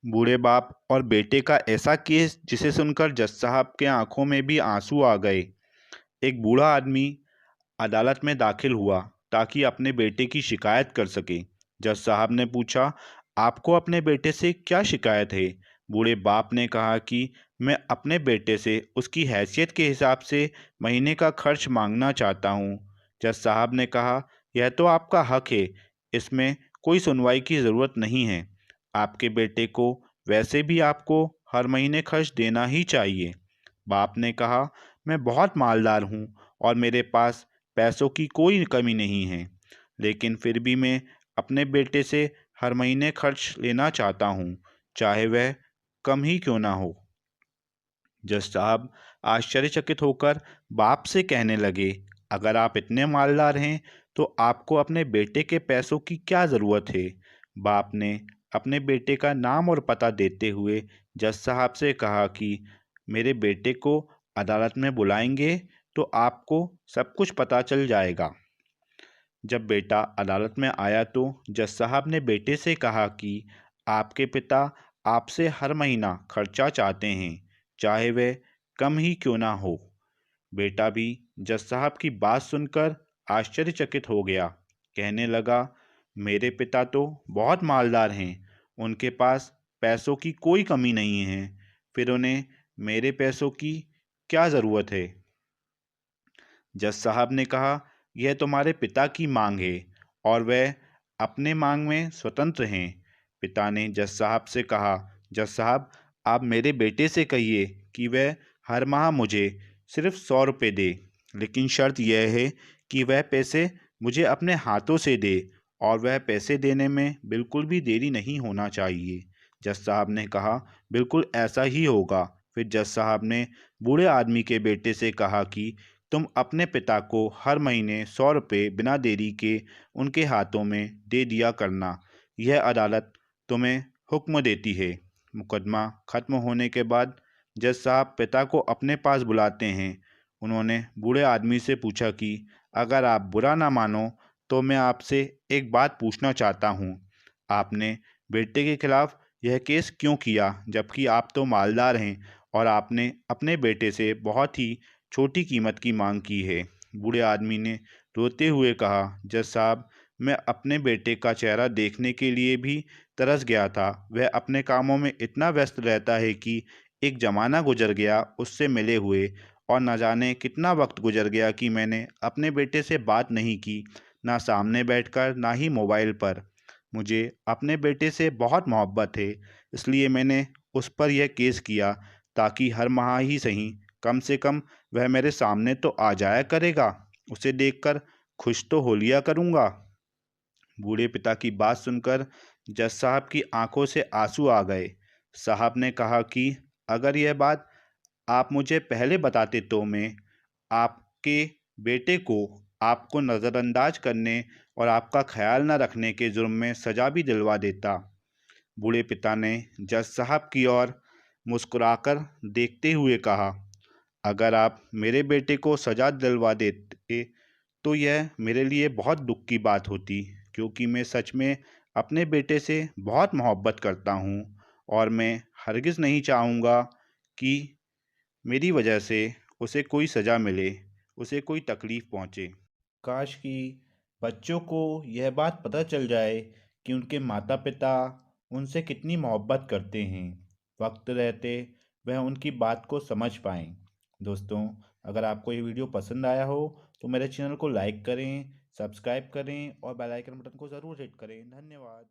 बूढ़े बाप और बेटे का ऐसा केस जिसे सुनकर जज साहब के आंखों में भी आंसू आ गए। एक बूढ़ा आदमी अदालत में दाखिल हुआ ताकि अपने बेटे की शिकायत कर सके। जज साहब ने पूछा, आपको अपने बेटे से क्या शिकायत है? बूढ़े बाप ने कहा कि मैं अपने बेटे से उसकी हैसियत के हिसाब से महीने का खर्च मांगना चाहता हूँ। जज साहब ने कहा, यह तो आपका हक है, इसमें कोई सुनवाई की ज़रूरत नहीं है। आपके बेटे को वैसे भी आपको हर महीने खर्च देना ही चाहिए। बाप ने कहा, मैं बहुत मालदार हूँ और मेरे पास पैसों की कोई कमी नहीं है, लेकिन फिर भी मैं अपने बेटे से हर महीने खर्च लेना चाहता हूँ, चाहे वह कम ही क्यों ना हो। जज साहब आश्चर्यचकित होकर बाप से कहने लगे, अगर आप इतने मालदार हैं तो आपको अपने बेटे के पैसों की क्या ज़रूरत है? बाप ने अपने बेटे का नाम और पता देते हुए जज साहब से कहा कि मेरे बेटे को अदालत में बुलाएंगे तो आपको सब कुछ पता चल जाएगा। जब बेटा अदालत में आया तो जज साहब ने बेटे से कहा कि आपके पिता आपसे हर महीना खर्चा चाहते हैं, चाहे वह कम ही क्यों ना हो। बेटा भी जज साहब की बात सुनकर आश्चर्यचकित हो गया। कहने लगा, मेरे पिता तो बहुत मालदार हैं, उनके पास पैसों की कोई कमी नहीं है, फिर उन्हें मेरे पैसों की क्या ज़रूरत है? जज साहब ने कहा, यह तुम्हारे पिता की मांग है और वह अपने मांग में स्वतंत्र हैं। पिता ने जज साहब से कहा, जज साहब, आप मेरे बेटे से कहिए कि वह हर माह मुझे सिर्फ 100 रुपये दे, लेकिन शर्त यह है कि वह पैसे मुझे अपने हाथों से दे और वह पैसे देने में बिल्कुल भी देरी नहीं होना चाहिए। जज साहब ने कहा, बिल्कुल ऐसा ही होगा। फिर जज साहब ने बूढ़े आदमी के बेटे से कहा कि तुम अपने पिता को हर महीने 100 रुपये बिना देरी के उनके हाथों में दे दिया करना। यह अदालत तुम्हें हुक्म देती है। मुकदमा खत्म होने के बाद जज साहब पिता को अपने पास बुलाते हैं। उन्होंने बूढ़े आदमी से पूछा कि अगर आप बुरा ना मानो तो मैं आपसे एक बात पूछना चाहता हूँ। आपने बेटे के खिलाफ यह केस क्यों किया, जबकि आप तो मालदार हैं और आपने अपने बेटे से बहुत ही छोटी कीमत की मांग की है? बूढ़े आदमी ने रोते हुए कहा, जज साहब, मैं अपने बेटे का चेहरा देखने के लिए भी तरस गया था। वह अपने कामों में इतना व्यस्त रहता है कि एक ज़माना गुजर गया उससे मिले हुए, और न जाने कितना वक्त गुजर गया कि मैंने अपने बेटे से बात नहीं की, ना सामने बैठकर ना ही मोबाइल पर। मुझे अपने बेटे से बहुत मोहब्बत है, इसलिए मैंने उस पर यह केस किया ताकि हर माह ही सही, कम से कम वह मेरे सामने तो आ जाया करेगा। उसे देखकर खुश तो हो लिया करूँगा। बूढ़े पिता की बात सुनकर जज साहब की आंखों से आंसू आ गए। साहब ने कहा कि अगर यह बात आप मुझे पहले बताते तो मैं आपके बेटे को आपको नज़रअंदाज करने और आपका ख्याल न रखने के जुर्म में सज़ा भी दिलवा देता। बूढ़े पिता ने जज साहब की ओर मुस्कुराकर देखते हुए कहा, अगर आप मेरे बेटे को सज़ा दिलवा देते तो यह मेरे लिए बहुत दुख की बात होती, क्योंकि मैं सच में अपने बेटे से बहुत मोहब्बत करता हूँ और मैं हरगिज़ नहीं चाहूँगा कि मेरी वजह से उसे कोई सज़ा मिले, उसे कोई तकलीफ़ पहुँचे। काश कि बच्चों को यह बात पता चल जाए कि उनके माता-पिता उनसे कितनी मोहब्बत करते हैं। वक्त रहते वह उनकी बात को समझ पाएँ। दोस्तों, अगर आपको ये वीडियो पसंद आया हो तो मेरे चैनल को लाइक करें, सब्सक्राइब करें और बेल आइकन बटन को ज़रूर हिट करें। धन्यवाद।